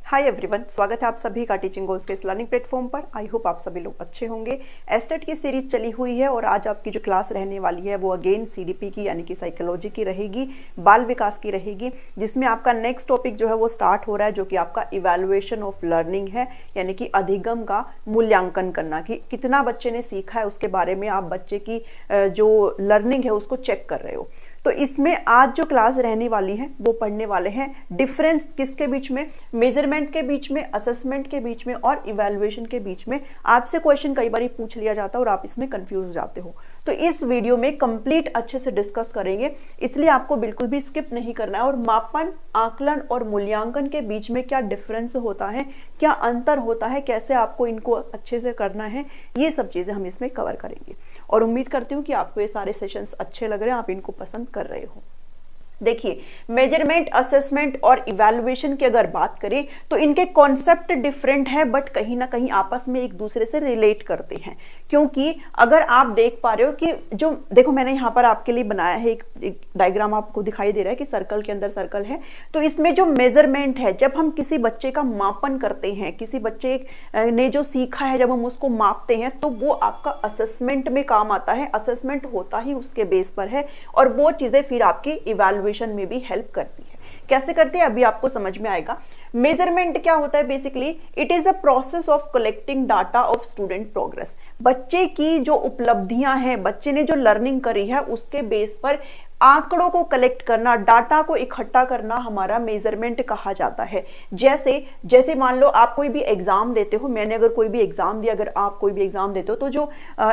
Hi everyone, स्वागत है आप सभी का टीचिंग गोल्स के इस लर्निंग प्लेटफॉर्म पर। आई होप आप सभी लोग अच्छे होंगे। एस्टेट की सीरीज चली हुई है और आज आपकी जो क्लास रहने वाली है वो अगेन सीडीपी की यानी कि साइकोलॉजी की रहेगी, बाल विकास की रहेगी, जिसमें आपका नेक्स्ट टॉपिक जो है वो स्टार्ट हो रहा है, जो कि आपका इवैल्यूएशन ऑफ लर्निंग है, यानी कि अधिगम का मूल्यांकन करना कि कितना बच्चे ने सीखा है, उसके बारे में आप बच्चे की जो लर्निंग है उसको चेक कर रहे हो। तो इसमें आज जो क्लास रहने वाली है वो पढ़ने वाले हैं डिफरेंस किसके बीच में, मेजरमेंट के बीच में, असेसमेंट के बीच में और इवैल्यूएशन के बीच में। आपसे क्वेश्चन कई बार पूछ लिया जाता है और आप इसमें कंफ्यूज हो जाते हो, तो इस वीडियो में कंप्लीट अच्छे से डिस्कस करेंगे, इसलिए आपको बिल्कुल भी स्किप नहीं करना है। और मापन, आकलन और मूल्यांकन के बीच में क्या डिफरेंस होता है, क्या अंतर होता है, कैसे आपको इनको अच्छे से करना है, ये सब चीजें हम इसमें कवर करेंगे। और उम्मीद करती हूँ कि आपको ये सारे सेशंस अच्छे लग रहे हैं, आप इनको पसंद कर रहे हो। देखिए, मेजरमेंट, असेसमेंट और इवैल्यूएशन की अगर बात करें तो इनके कॉन्सेप्ट डिफरेंट है, बट कहीं ना कहीं आपस में एक दूसरे से रिलेट करते हैं। क्योंकि अगर आप देख पा रहे हो कि जो देखो, मैंने यहाँ पर आपके लिए बनाया है एक डायग्राम, आपको दिखाई दे रहा है कि सर्कल के अंदर सर्कल है। तो इसमें जो मेजरमेंट है, जब हम किसी बच्चे का मापन करते हैं, किसी बच्चे ने जो सीखा है जब हम उसको मापते हैं, तो वो आपका असेसमेंट में काम आता है। असेसमेंट होता ही उसके बेस पर है और वो चीजें फिर आपकी इवैल्यूएशन में भी हेल्प करती है। कैसे करते हैं अभी आपको समझ में आएगा। मेजरमेंट क्या होता है? Basically it is a process of collecting data of student progress. बच्चे की जो उपलब्धियां हैं, बच्चे ने जो लर्निंग करी है, उसके बेस पर आंकड़ों को कलेक्ट करना, डाटा को इकट्ठा करना हमारा मेजरमेंट कहा जाता है। जैसे मान लो आप कोई भी एग्जाम देते हो, मैंने अगर कोई भी एग्जाम दिया, अगर आप कोई भी एग्जाम देते हो तो जो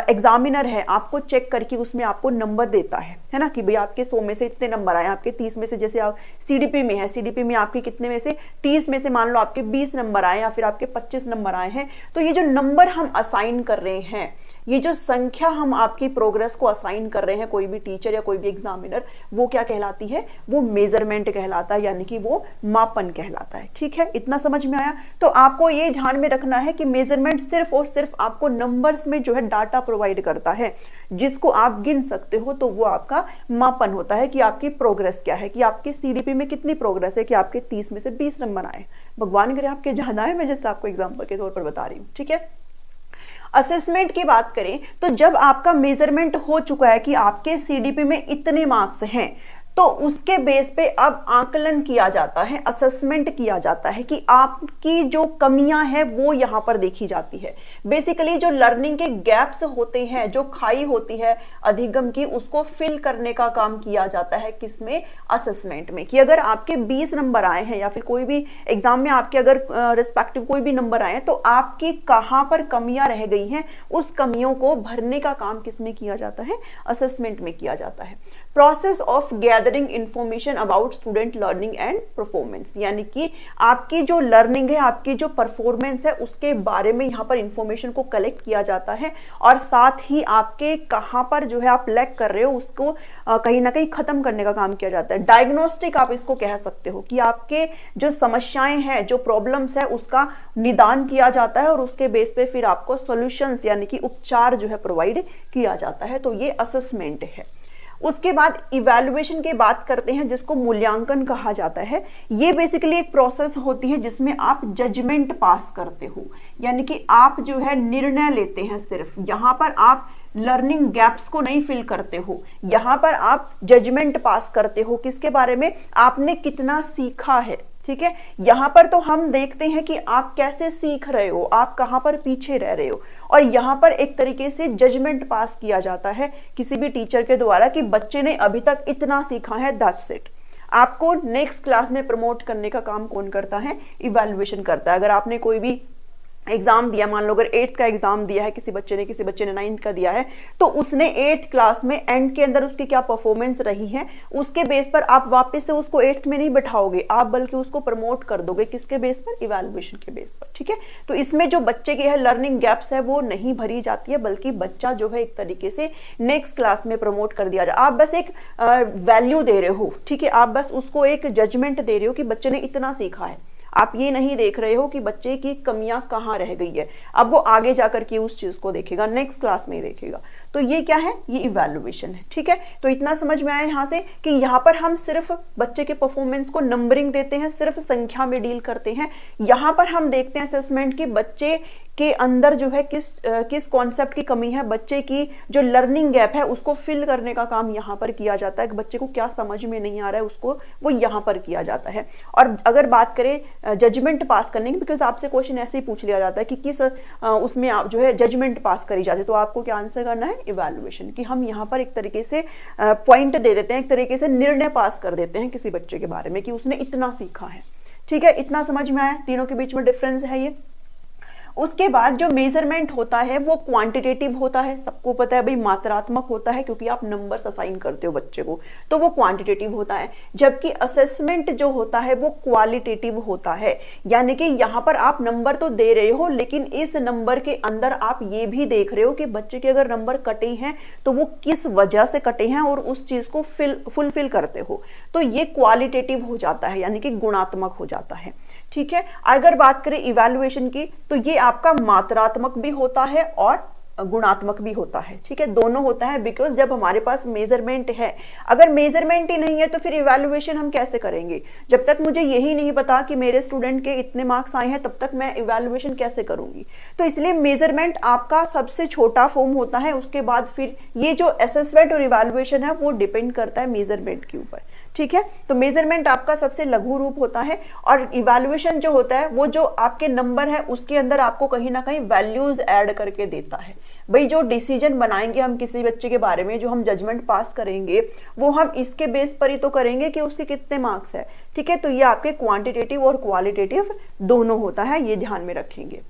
एग्जामिनर है आपको चेक करके उसमें आपको नंबर देता है ना, कि भाई आपके 100 में से इतने नंबर आए, आपके 30 में से, जैसे आप सीडीपी में है, सीडीपी में आपके कितने में से 30 में से मान लो आपके 20 नंबर आए या फिर आपके 25 नंबर आए हैं। तो ये जो नंबर हम असाइन कर रहे हैं, ये जो संख्या हम आपकी प्रोग्रेस को असाइन कर रहे हैं, कोई भी टीचर या कोई भी एग्जामिनर, वो क्या कहलाती है? वो मेजरमेंट कहलाता है, यानी कि वो मापन कहलाता है। ठीक है, इतना समझ में आया? तो आपको ये ध्यान में रखना है कि मेजरमेंट सिर्फ और सिर्फ आपको नंबर्स में जो है डाटा प्रोवाइड करता है, जिसको आप गिन सकते हो, तो वो आपका मापन होता है कि आपकी प्रोग्रेस क्या है, कि आपके सीडीपी में कितनी प्रोग्रेस है, कि आपके 30 में से 20 नंबर आए। भगवान करे आपके ज्यादा है, मैं जैसे आपको एग्जाम्पल के तौर पर बता रही हूँ। ठीक है, असेसमेंट की बात करें तो जब आपका मेजरमेंट हो चुका है कि आपके सीडीपी में इतने मार्क्स हैं, तो उसके बेस पे अब आकलन किया जाता है, असेसमेंट किया जाता है कि आपकी जो कमियां हैं वो यहां पर देखी जाती है। बेसिकली जो लर्निंग के गैप्स होते हैं, जो खाई होती है अधिगम की, उसको फिल करने का काम किया जाता है। किसमें? असेसमेंट में। कि अगर आपके 20 नंबर आए हैं या फिर कोई भी एग्जाम में आपके अगर रिस्पेक्टिव कोई भी नंबर आए हैं, तो आपकी कहां पर कमियां रह गई हैं, उस कमियों को भरने का काम किसमें किया जाता है? असेसमेंट में किया जाता है। Process of gathering information about student learning and performance, यानी कि आपकी जो लर्निंग है, आपकी जो परफॉर्मेंस है, उसके बारे में यहाँ पर इंफॉर्मेशन को कलेक्ट किया जाता है। और साथ ही आपके कहाँ पर जो है आप लैग कर रहे हो, उसको कहीं ना कहीं खत्म करने का काम किया जाता है। डायग्नोस्टिक आप इसको कह सकते हो, कि आपके जो समस्याएं हैं, जो प्रॉब्लम्स है, उसका निदान किया जाता है और उसके बेस पे फिर आपको सॉल्यूशंस यानी कि उपचार जो है प्रोवाइड किया जाता है। तो ये असेसमेंट है। उसके बाद इवैल्यूएशन की बात करते हैं, जिसको मूल्यांकन कहा जाता है। ये बेसिकली एक प्रोसेस होती है जिसमें आप जजमेंट पास करते हो, यानी कि आप जो है निर्णय लेते हैं। सिर्फ यहाँ पर आप लर्निंग गैप्स को नहीं फिल करते हो, यहाँ पर आप जजमेंट पास करते हो। किसके बारे में? आपने कितना सीखा है। ठीक है, यहां पर तो हम देखते हैं कि आप कैसे सीख रहे हो, आप कहां पर पीछे रह रहे हो, और यहां पर एक तरीके से जजमेंट पास किया जाता है किसी भी टीचर के द्वारा कि बच्चे ने अभी तक इतना सीखा है, दैट्स इट। आपको नेक्स्ट क्लास में प्रमोट करने का काम कौन करता है? इवैल्यूएशन करता है। अगर आपने कोई भी एग्जाम दिया, मान लो अगर 8th का एग्जाम दिया है किसी बच्चे ने 9th का दिया है, तो उसने 8th क्लास में एंड के अंदर उसकी क्या परफॉर्मेंस रही है, उसके बेस पर आप वापस से उसको 8th में नहीं बैठाओगे, आप बल्कि उसको प्रमोट कर दोगे। किसके बेस पर? इवैल्यूएशन के बेस पर। ठीक है, तो इसमें जो बच्चे के है लर्निंग गैप्स है वो नहीं भरी जाती है, बल्कि बच्चा जो है एक तरीके से नेक्स्ट क्लास में प्रमोट कर दिया जाए। आप बस एक वैल्यू दे रहे हो। ठीक है, आप बस उसको एक जजमेंट दे रहे हो कि बच्चे ने इतना सीखा है। आप ये नहीं देख रहे हो कि बच्चे की कमियां कहाँ रह गई है। अब वो आगे जाकर के उस चीज को देखेगा, नेक्स्ट क्लास में देखेगा। तो ये क्या है, ये इवैल्यूएशन है। ठीक है, तो इतना समझ में आया यहाँ से कि यहाँ पर हम सिर्फ बच्चे के परफॉर्मेंस को नंबरिंग देते हैं, सिर्फ संख्या में डील करते हैं। यहाँ पर हम देखते हैं असेसमेंट की बच्चे के अंदर जो है किस कॉन्सेप्ट की कमी है, बच्चे की जो लर्निंग गैप है उसको फिल करने का काम यहाँ पर किया जाता है। बच्चे को क्या समझ में नहीं आ रहा है उसको वो यहाँ पर किया जाता है। और अगर बात करें जजमेंट पास करने की, बिकॉज आपसे क्वेश्चन ऐसे ही पूछ लिया जाता है कि किस उसमें आप जो है जजमेंट पास करी जाती है, तो आपको क्या आंसर करना है, इवैल्यूएशन। कि हम यहाँ पर एक तरीके से पॉइंट दे देते हैं, एक तरीके से निर्णय पास कर देते हैं किसी बच्चे के बारे में कि उसने इतना सीखा है। ठीक है, इतना समझ में आया, तीनों के बीच में डिफरेंस है ये। उसके बाद जो मेजरमेंट होता है वो क्वांटिटेटिव होता है, सबको पता है भाई, मात्रात्मक होता है क्योंकि आप नंबर्स असाइन करते हो बच्चे को, तो वो क्वांटिटेटिव होता है। जबकि असेसमेंट जो होता है वो क्वालिटेटिव होता है, यानी कि यहाँ पर आप नंबर तो दे रहे हो लेकिन इस नंबर के अंदर आप ये भी देख रहे हो कि बच्चे के अगर नंबर कटे हैं तो वो किस वजह से कटे हैं और उस चीज को फुलफिल करते हो, तो ये क्वालिटेटिव हो जाता है, यानी कि गुणात्मक हो जाता है। ठीक है, अगर बात करें इवैल्यूएशन की तो ये आपका मात्रात्मक भी होता है और गुणात्मक भी होता है। ठीक है, दोनों होता है, बिकॉज जब हमारे पास मेजरमेंट है, अगर मेजरमेंट ही नहीं है तो फिर इवैल्यूएशन हम कैसे करेंगे। जब तक मुझे यही नहीं पता कि मेरे स्टूडेंट के इतने मार्क्स आए हैं तब तक मैं इवैल्यूएशन कैसे करूंगी। तो इसलिए मेजरमेंट आपका सबसे छोटा फॉर्म होता है, उसके बाद फिर ये जो असेसमेंट और इवैल्यूएशन है वो डिपेंड करता है मेजरमेंट के ऊपर। ठीक है, तो मेजरमेंट आपका सबसे लघु रूप होता है और इवैल्यूएशन जो होता है वो जो आपके नंबर है उसके अंदर आपको कहीं ना कहीं वैल्यूज ऐड करके देता है। भाई जो डिसीजन बनाएंगे हम किसी बच्चे के बारे में, जो हम जजमेंट पास करेंगे वो हम इसके बेस पर ही तो करेंगे कि उसके कितने मार्क्स है। ठीक है, तो ये आपके क्वांटिटेटिव और क्वालिटेटिव दोनों होता है, ये ध्यान में रखेंगे।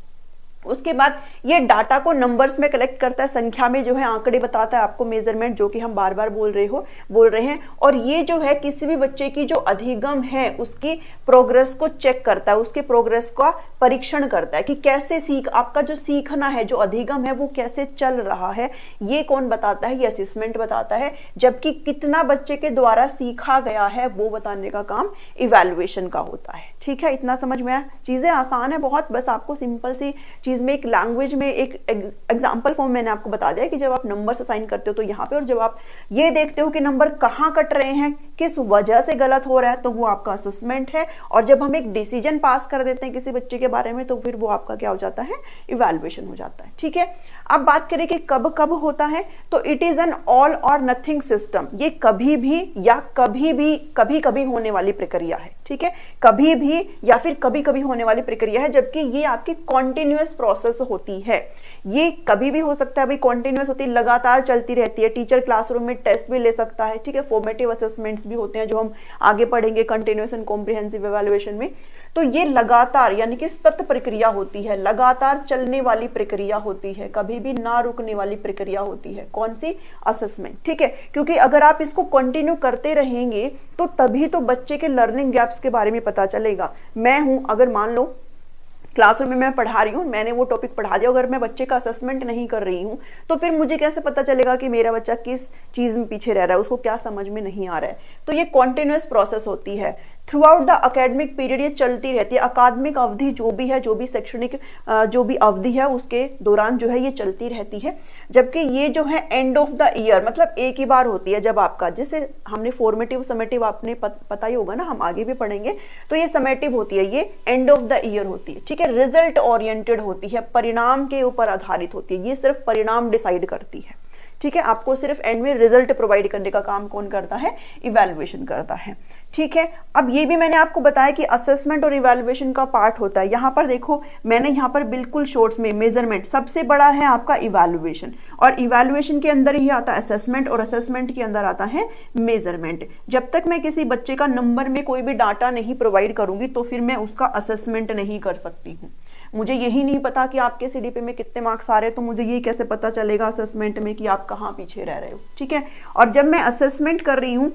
उसके बाद ये डाटा को नंबर्स में कलेक्ट करता है, संख्या में जो है आंकड़े बताता है आपको मेजरमेंट, जो कि हम बार बार बोल रहे हैं। और ये जो है किसी भी बच्चे की जो अधिगम है उसकी प्रोग्रेस को चेक करता है, उसके प्रोग्रेस का परीक्षण करता है कि कैसे आपका जो सीखना है, जो अधिगम है वो कैसे चल रहा है। ये कौन बताता है, ये असेसमेंट बताता है। जबकि कितना बच्चे के द्वारा सीखा गया है वो बताने का काम इवैल्यूएशन का होता है। ठीक है, इतना समझ में आया, चीजें आसान है बहुत, बस आपको सिंपल सी चीज में एक लैंग्वेज में एक एग्जांपल फॉर्म मैंने आपको बता दिया कि जब आप नंबर्स असाइन करते हो तो यहाँ पे, और जब आप ये देखते हो कि नंबर कहाँ कट रहे हैं, किस वजह से गलत हो रहा है, तो वो आपका असेसमेंट है। और जब हम एक डिसीजन पास कर देते हैं किसी बच्चे के बारे में तो फिर वो आपका क्या हो जाता है, इवैल्यूएशन हो जाता है। ठीक है, अब बात करें कि कब कब होता है, तो इट इज एन ऑल और नथिंग सिस्टम। ये कभी भी या कभी कभी होने वाली प्रक्रिया है। ठीक है, कभी भी या फिर कभी कभी होने वाली प्रक्रिया है, जबकि ये आपकी कॉन्टिन्यूअस प्रोसेस होती है। ये कभी भी हो सकता है भाई, कॉन्टिन्यूअस होती है, लगातार चलती रहती है। टीचर क्लासरूम में टेस्ट भी ले सकता है। ठीक है, फॉर्मेटिव असेसमेंट्स भी होते हैं जो हम आगे पढ़ेंगे कंटिन्यूअस एंड कॉम्प्रिहेंसिव इवैल्यूएशन में। तो ये लगातार यानी कि सतत प्रक्रिया होती है, लगातार चलने वाली प्रक्रिया होती है, कभी भी ना रुकने वाली प्रक्रिया होती है। कौन सी, असेसमेंट। ठीक है, क्योंकि अगर आप इसको कंटिन्यू करते रहेंगे तो तभी तो बच्चे के लर्निंग गैप्स के बारे में पता चलेगा। मैं हूं, अगर मान लो क्लासरूम में मैं पढ़ा रही हूँ, मैंने वो टॉपिक पढ़ा दिया, अगर मैं बच्चे का असेसमेंट नहीं कर रही हूँ तो फिर मुझे कैसे पता चलेगा कि मेरा बच्चा किस चीज में पीछे रह रहा है, उसको क्या समझ में नहीं आ रहा है। तो ये कॉन्टिन्यूअस प्रोसेस होती है through out the academic period, ये चलती रहती है। अकादमिक अवधि जो भी है, जो भी शैक्षणिक जो भी अवधि है उसके दौरान जो है ये चलती रहती है। जबकि ये जो है एंड ऑफ द ईयर, मतलब एक ही बार होती है जब आपका, जैसे हमने फॉर्मेटिव समेटिव आपने पता ही होगा ना, हम आगे भी पढ़ेंगे, तो ये समेटिव होती है, ये एंड ऑफ द ईयर होती है। ठीक है, रिजल्ट ओरिएंटेड होती है, परिणाम के ऊपर आधारित होती है, ये सिर्फ परिणाम डिसाइड करती है। ठीक है, आपको सिर्फ एंड में रिजल्ट प्रोवाइड करने का काम कौन करता है, इवैल्यूएशन करता है। ठीक है, अब ये भी मैंने आपको बताया कि असेसमेंट और इवैल्यूएशन का पार्ट होता है। यहाँ पर देखो, मैंने यहाँ पर बिल्कुल शॉर्ट्स में, मेजरमेंट सबसे बड़ा है आपका इवैल्यूएशन, और इवैल्यूएशन के अंदर ही आता है असेसमेंट, और असेसमेंट के अंदर आता है मेजरमेंट। जब तक मैं किसी बच्चे का नंबर में कोई भी डाटा नहीं प्रोवाइड करूंगी तो फिर मैं उसका असेसमेंट नहीं कर सकती हूँ। मुझे यही नहीं पता कि आपके सीडीपी में कितने मार्क्स आ रहे हैं, तो मुझे ये कैसे पता चलेगा असेसमेंट में कि आप कहाँ पीछे रह रहे हो। ठीक है, और जब मैं असेसमेंट कर रही हूँ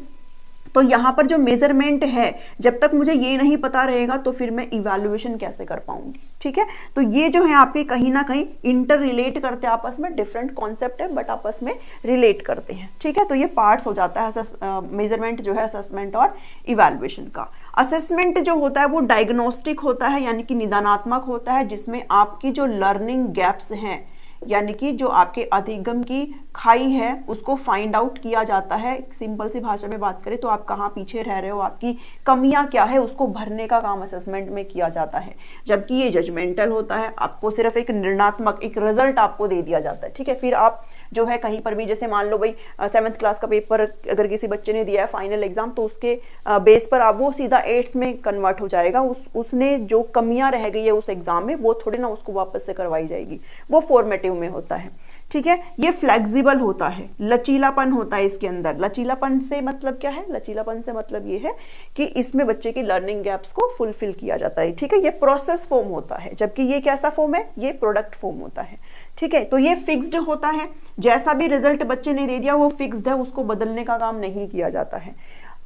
तो यहाँ पर जो मेजरमेंट है, जब तक मुझे ये नहीं पता रहेगा तो फिर मैं इवैल्यूएशन कैसे कर पाऊंगी। ठीक है, तो ये जो है आपके कहीं ना कहीं इंटर रिलेट करते हैं आपस में, डिफरेंट कॉन्सेप्ट है बट आपस में रिलेट करते हैं। ठीक है, तो ये पार्ट्स हो जाता है मेजरमेंट जो है असेसमेंट और इवैल्यूएशन का। असेसमेंट जो होता है वो डायग्नोस्टिक होता है, यानी कि निदानात्मक होता है, जिसमें आपकी जो लर्निंग गैप्स हैं, यानी कि जो आपके अधिगम की खाई है उसको फाइंड आउट किया जाता है। सिंपल सी भाषा में बात करें तो आप कहाँ पीछे रह रहे हो, आपकी कमियां क्या है, उसको भरने का काम असेसमेंट में किया जाता है। जबकि ये जजमेंटल होता है, आपको सिर्फ एक निर्णयात्मक एक रिजल्ट आपको दे दिया जाता है, ठीक है। फिर आप जो है कहीं पर भी, जैसे मान लो भाई 7th क्लास का पेपर अगर किसी बच्चे ने दिया है फाइनल एग्जाम, तो उसके बेस पर आप वो सीधा 8th में कन्वर्ट हो जाएगा। उसने जो कमियां रह गई है उस एग्जाम में वो थोड़ी ना उसको वापस से करवाई जाएगी, वो फॉर्मेटिव में होता है, ठीक है। ये फ्लेक्सिबल होता है, लचीलापन होता है इसके अंदर। लचीलापन से मतलब क्या है? लचीलापन से मतलब ये है कि इसमें बच्चे की लर्निंग गैप्स को फुलफिल किया जाता है, ठीक है। ये प्रोसेस फॉर्म होता है, जबकि ये कैसा फॉर्म है? ये प्रोडक्ट फॉर्म होता है, ठीक है। तो ये फिक्स्ड होता है, जैसा भी रिजल्ट बच्चे ने दे दिया वो फिक्स्ड है, उसको बदलने का काम नहीं किया जाता है,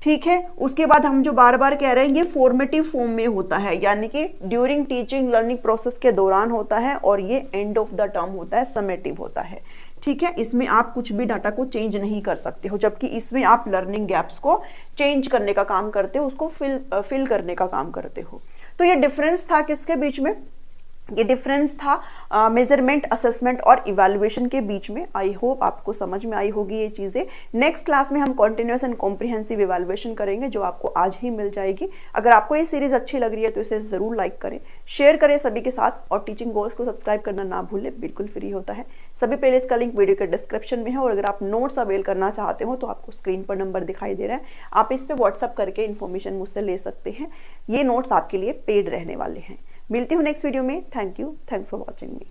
ठीक है। उसके बाद हम जो बार बार कह रहे हैं, ये फॉर्मेटिव फॉर्म में होता है, यानी कि ड्यूरिंग टीचिंग लर्निंग प्रोसेस के दौरान होता है, और ये एंड ऑफ द टर्म होता है, समेटिव होता है, ठीक है। इसमें आप कुछ भी डाटा को चेंज नहीं कर सकते हो, जबकि इसमें आप लर्निंग गैप्स को चेंज करने का काम करते हो, उसको फिल करने का काम करते हो। तो ये डिफरेंस था किसके बीच में? ये डिफरेंस था मेजरमेंट, असेसमेंट और इवैल्यूएशन के बीच में। आई होप आपको समझ में आई होगी ये चीज़ें। नेक्स्ट क्लास में हम कॉन्टिन्यूस एंड कॉम्प्रिहेंसिव इवैल्यूएशन करेंगे, जो आपको आज ही मिल जाएगी। अगर आपको ये सीरीज अच्छी लग रही है तो इसे ज़रूर लाइक करें, शेयर करें सभी के साथ, और टीचिंग गोल्स को सब्सक्राइब करना ना भूलें, बिल्कुल फ्री होता है। सभी प्लेलिस्ट का लिंक वीडियो के डिस्क्रिप्शन में है, और अगर आप नोट्स अवेल करना चाहते हो तो आपको स्क्रीन पर नंबर दिखाई दे रहा है, आप इस पर व्हाट्सअप करके इन्फॉर्मेशन मुझसे ले सकते हैं। ये नोट्स आपके लिए पेड रहने वाले हैं। मिलती हूँ नेक्स्ट वीडियो में। Thank you, thanks for watching me.